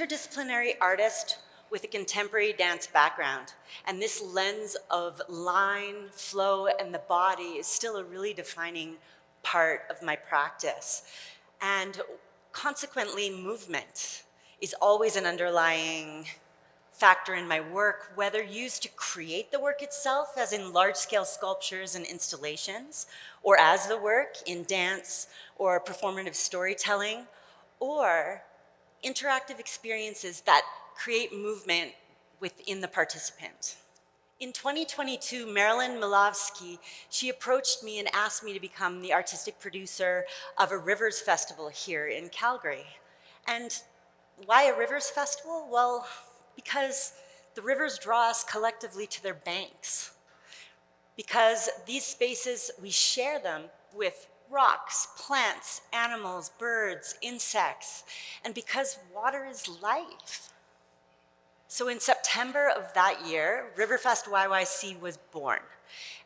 interdisciplinary artist with a contemporary dance background. And this lens of line, flow, and the body is still a really defining part of my practice. And consequently, movement is always an underlying factor in my work, whether used to create the work itself, as in large-scale sculptures and installations, or as the work in dance or performative storytelling, or interactive experiences that create movement within the participant. In 2022, Marilyn Milovsky, she approached me and asked me to become the artistic producer of a Rivers Festival here in Calgary. And why a Rivers Festival? Well, because the rivers draw us collectively to their banks. Because these spaces, we share them with rocks, plants, animals, birds, insects, and because water is life. So in September of that year, RiverFestYYC was born,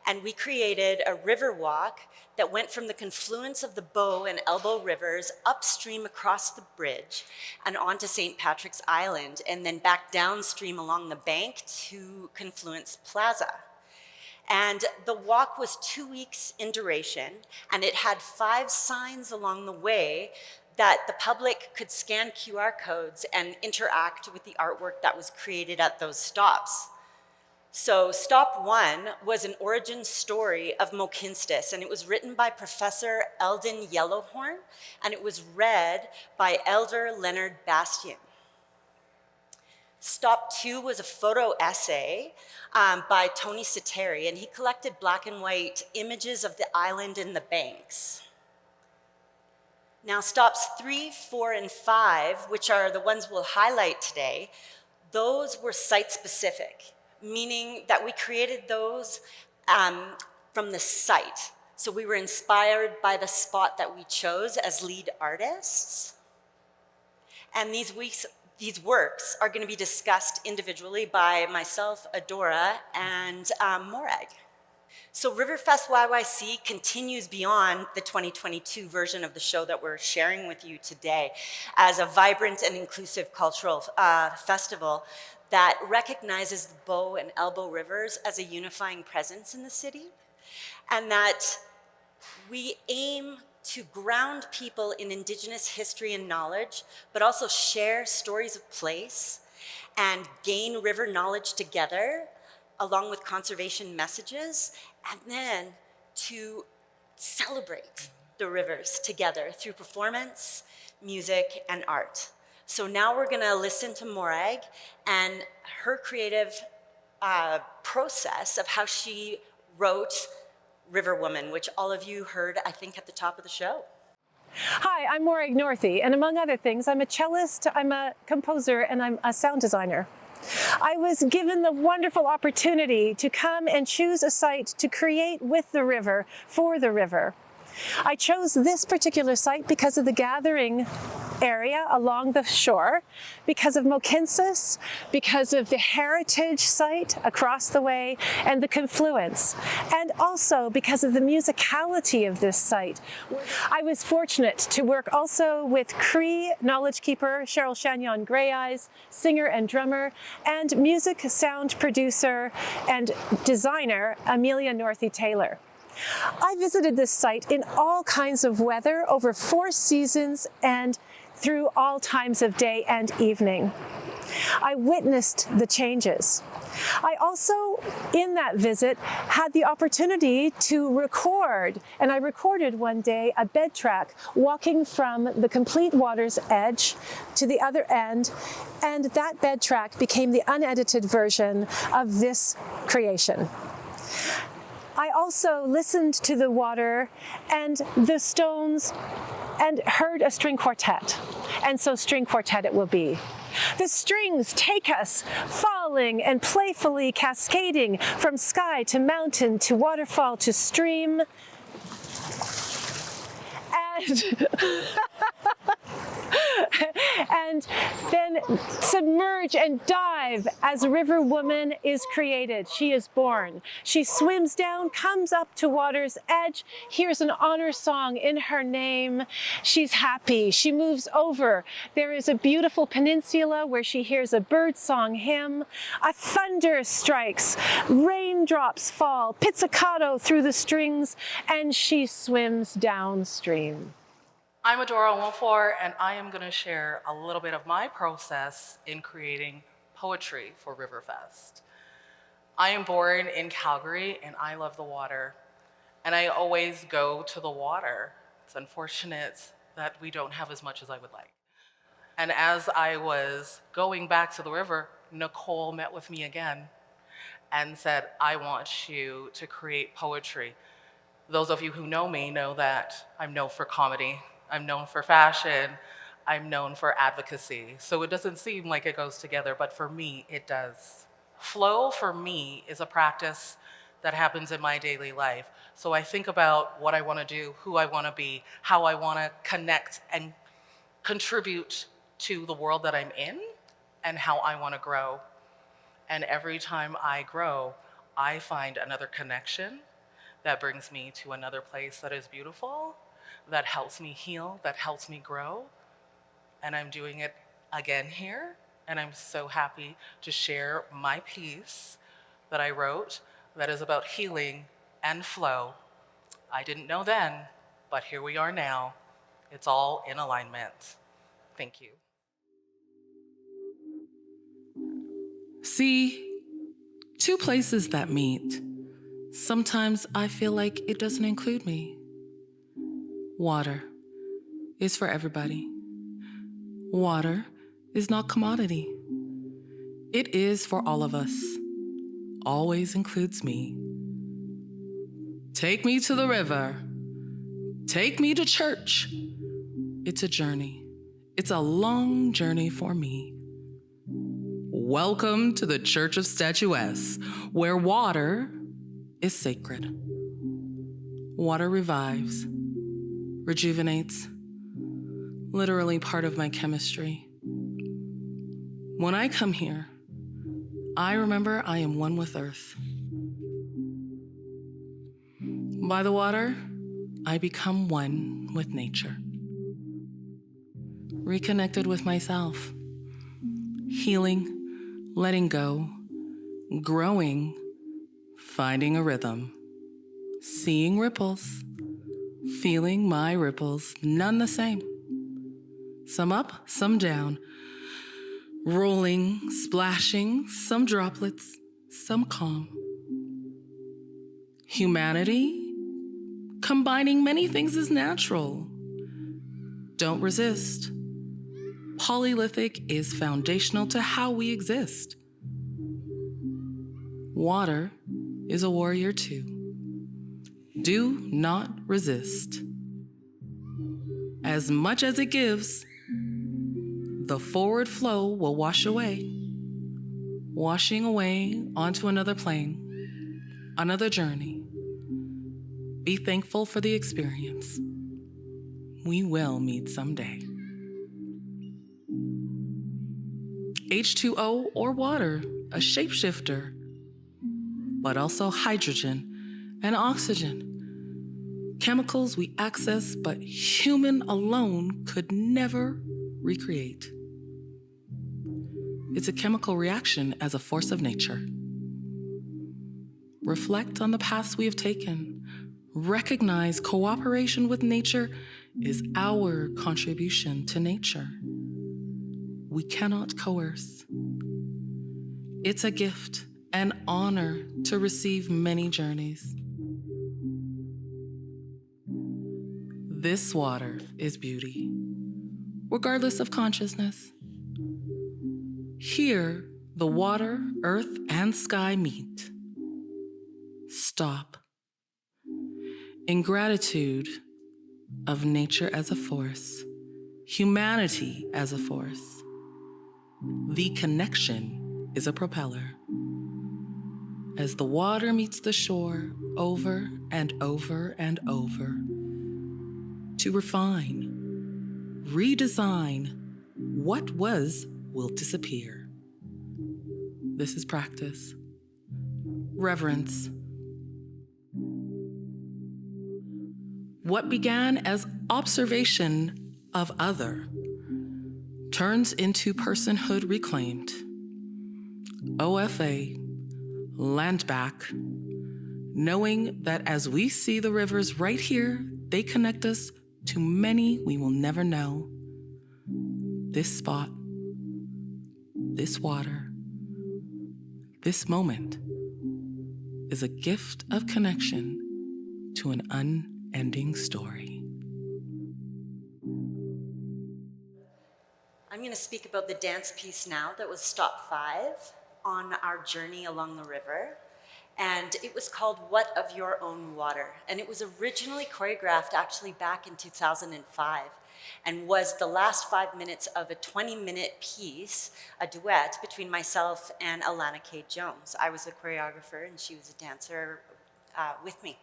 and we created a river walk that went from the confluence of the Bow and Elbow rivers upstream across the bridge and onto St. Patrick's Island, and then back downstream along the bank to Confluence Plaza. And the walk was 2 weeks in duration, and it had 5 signs along the way that the public could scan QR codes and interact with the artwork that was created at those stops. So stop 1 was an origin story of Mohkinstsis, and it was written by Professor Eldon Yellowhorn, and it was read by Elder Leonard Bastian. Stop 2 was a photo essay by Tony Sateri, and he collected black and white images of the island and the banks. Now stops 3, 4, and 5, which are the ones we'll highlight today, those were site-specific, meaning that we created those from the site. So we were inspired by the spot that we chose as lead artists. And these works are going to be discussed individually by myself, Adora, and Morag. So RiverFestYYC continues beyond the 2022 version of the show that we're sharing with you today as a vibrant and inclusive cultural festival that recognizes the Bow and Elbow rivers as a unifying presence in the city, and that we aim to ground people in Indigenous history and knowledge, but also share stories of place and gain river knowledge together, along with conservation messages, and then to celebrate the rivers together through performance, music, and art. So now we're gonna listen to Morag and her creative process of how she wrote River Woman, which all of you heard, I think, at the top of the show. Hi, I'm Morag Northey, and among other things, I'm a cellist, I'm a composer, and I'm a sound designer. I was given the wonderful opportunity to come and choose a site to create with the river, for the river. I chose this particular site because of the gathering area along the shore, because of Mohkinstsis, because of the heritage site across the way and the confluence, and also because of the musicality of this site. I was fortunate to work also with Cree knowledge keeper Cheryl Chagnon Grey Eyes, singer and drummer, and music sound producer and designer Amelia Northey Taylor. I visited this site in all kinds of weather over 4 seasons and through all times of day and evening. I witnessed the changes. I also, in that visit, had the opportunity to record, and I recorded one day a bed track walking from the complete water's edge to the other end, and that bed track became the unedited version of this creation. I also listened to the water and the stones and heard a string quartet, and so string quartet it will be. The strings take us, falling and playfully cascading from sky to mountain to waterfall to stream. And and then submerge and dive as a river woman is created. She is born. She swims down, comes up to water's edge, hears an honor song in her name. She's happy. She moves over. There is a beautiful peninsula where she hears a bird song hymn. A thunder strikes. Raindrops fall, pizzicato through the strings, and she swims downstream. I'm Adora Nwofor, and I am going to share a little bit of my process in creating poetry for RiverFest. I am born in Calgary, and I love the water, and I always go to the water. It's unfortunate that we don't have as much as I would like. And as I was going back to the river, Nicole met with me again and said, I want you to create poetry. Those of you who know me know that I'm known for comedy. I'm known for fashion, I'm known for advocacy. So it doesn't seem like it goes together, but for me, it does. Flow for me is a practice that happens in my daily life. So I think about what I wanna do, who I wanna be, how I wanna connect and contribute to the world that I'm in, and how I wanna grow. And every time I grow, I find another connection that brings me to another place that is beautiful, that helps me heal, that helps me grow. And I'm doing it again here. And I'm so happy to share my piece that I wrote that is about healing and flow. I didn't know then, but here we are now. It's all in alignment. Thank you. See, two places that meet. Sometimes I feel like it doesn't include me. Water is for everybody. Water is not commodity. It is for all of us. Always includes me. Take me to the river. Take me to church. It's a journey. It's a long journey for me. Welcome to the Church of Statuesque, where water is sacred. Water revives, rejuvenates, literally part of my chemistry. When I come here, I remember I am one with Earth. By the water, I become one with nature. Reconnected with myself, healing, letting go, growing, finding a rhythm, seeing ripples, feeling my ripples, none the same. Some up, some down, rolling, splashing, some droplets, some calm. Humanity, combining many things is natural. Don't resist. Polyolithic is foundational to how we exist. Water is a warrior too. Do not resist. As much as it gives, the forward flow will wash away, washing away onto another plane, another journey. Be thankful for the experience. We will meet someday. H2O or water, a shapeshifter, but also hydrogen and oxygen. Chemicals we access, but human alone could never recreate. It's a chemical reaction as a force of nature. Reflect on the paths we have taken. Recognize cooperation with nature is our contribution to nature. We cannot coerce. It's a gift, an honor to receive many journeys. This water is beauty, regardless of consciousness. Here, the water, earth, and sky meet. Stop. In gratitude of nature as a force, humanity as a force, the connection is a propeller. As the water meets the shore over and over and over, to refine, redesign what was will disappear. This is practice, reverence. What began as observation of other turns into personhood reclaimed. OFA, land back, knowing that as we see the rivers right here, they connect us to many we will never know. This spot, this water, this moment is a gift of connection to an unending story. I'm going to speak about the dance piece now that was stop 5 on our journey along the river. And it was called What of Your Own Water? And it was originally choreographed actually back in 2005 and was the last 5 minutes of a 20-minute piece, a duet between myself and Alana K. Jones. I was the choreographer and she was a dancer with me.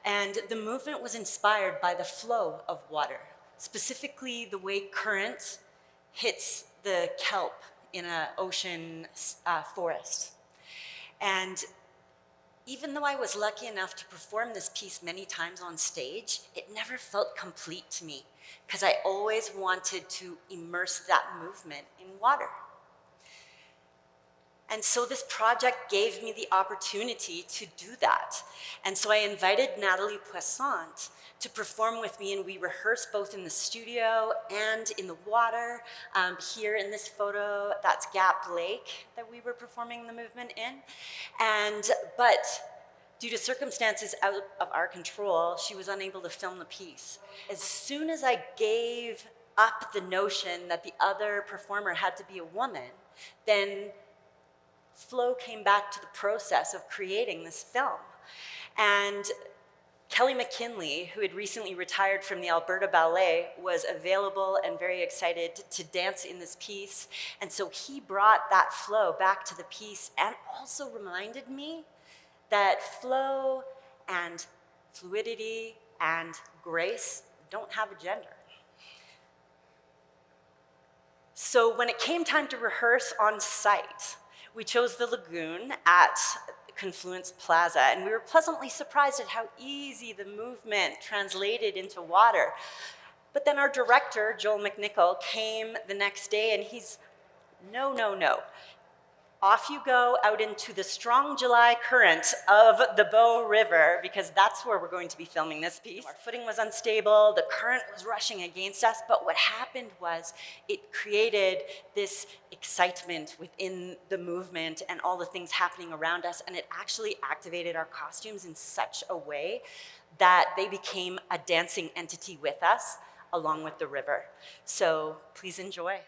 And the movement was inspired by the flow of water, specifically the way current hits the kelp in an ocean forest. And even though I was lucky enough to perform this piece many times on stage, it never felt complete to me because I always wanted to immerse that movement in water. And so this project gave me the opportunity to do that. And so I invited Nathalie Poissant to perform with me, and we rehearsed both in the studio and in the water. Here in this photo, that's Gap Lake that we were performing the movement in. But due to circumstances out of our control, she was unable to film the piece. As soon as I gave up the notion that the other performer had to be a woman, then flow came back to the process of creating this film. And Kelly McKinley, who had recently retired from the Alberta Ballet, was available and very excited to dance in this piece. And so he brought that flow back to the piece and also reminded me that flow and fluidity and grace don't have a gender. So when it came time to rehearse on site, we chose the lagoon at Confluence Plaza, and we were pleasantly surprised at how easy the movement translated into water. But then our director, Joel McNichol, came the next day and he's, no. Off you go out into the strong July current of the Bow River, because that's where we're going to be filming this piece. Our footing was unstable, the current was rushing against us, but what happened was it created this excitement within the movement and all the things happening around us, and it actually activated our costumes in such a way that they became a dancing entity with us along with the river. So please enjoy.